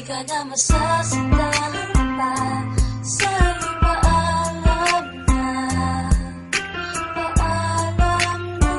ka na masasaktan pa. Sa'yo paalam na, paalam na.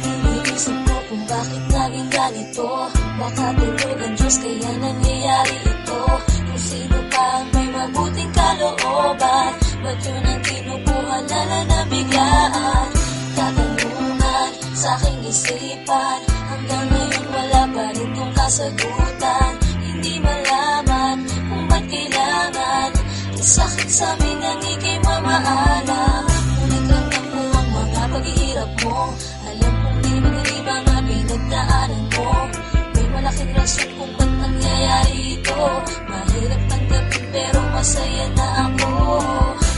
Iniisip ko kung bakit naging ganito. Baka tulog ang Diyos kaya nangyayari ito. Kung sino pa ang may mabuting kalooban, ba't yun ang kinukuha nala na biglaan? Katanungan sa aking isipan, hanggang ngayon wala pa rin tong kasagutan. Hindi malaman kung ba't kailangan isakit sa amin ang ikay mamaalam. Ngunit ramdam ko ang mga paghihirap mo. Alam kong di madali mga pinagdaanan mo. May malaking rason kung ba't nangyayari ito. Mahirap tanggapin pero masaya na ako.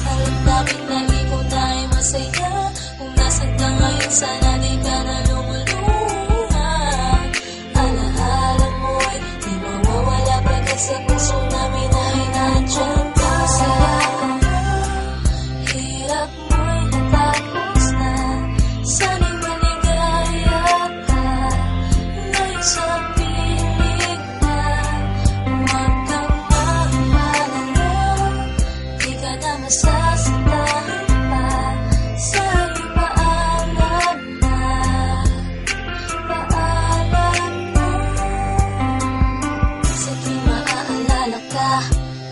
Alam namin na ikaw na ay masaya. Kung nasan ka ngayon sana di ka na lumulungan. Alaala mo'y di mawawala pagkat sa puso namin ay nandyan ka. Masaya ka na, hirap mo'y natapos na. Sana'y maligaya ka, ngayon sa piling na. Huwag kang mag-alala, di ka na masasaktan pa. Sa'yo paalam na, paalam na. Sa tuwing maaalala ka,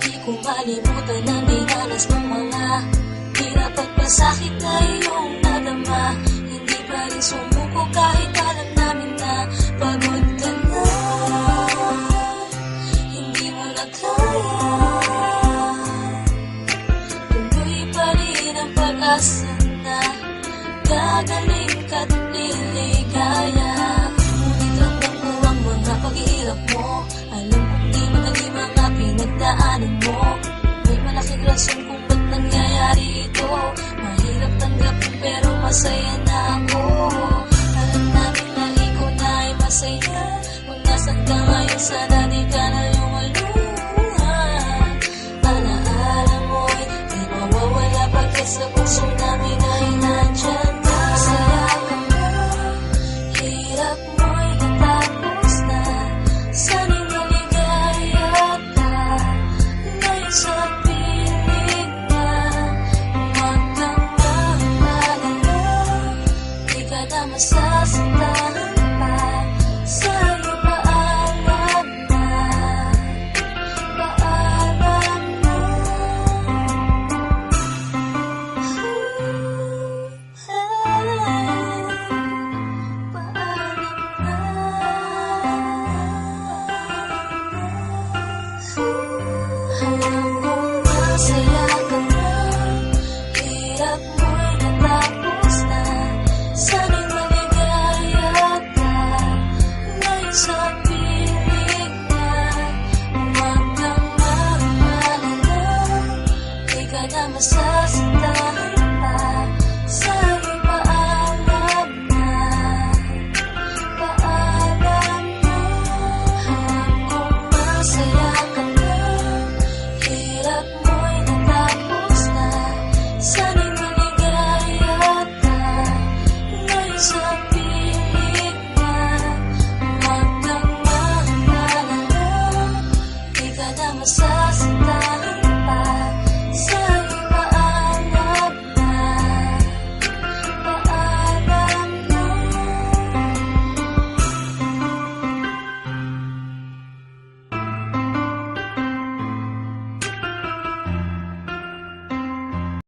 di ko malimutan ang dinanas mong mga hirap at pasakit na iyong nadama. Hindi pa rin sumuko kahit alam namin na pagod ka na. Hindi mo na kaya, tuloy pa rin ang pag-asa na gagaling ka't liligaya. Ngunit ramdam ko ang mga paghihirap mo. Alam kong di madali mga pinagdaanan mo. May malaking rason kung ba't nangyayari ito. Mahirap tanggapin pero masaya na ako. Alam namin na ikaw na ay masaya. Kung nasan ka ngayon sana di ka na lumulungan. Alaala mo'y di mawawala pagkat sa puso namin ay nandyan ka. Masaya ka na, hirap mo'y natapos na. Sana'y maligaya ka, ngayon sa piling na. Huwag kang mag-alala, di ka na masasaktan pa. Sa'yo paalam na, paalam na. Hanggang kung masaya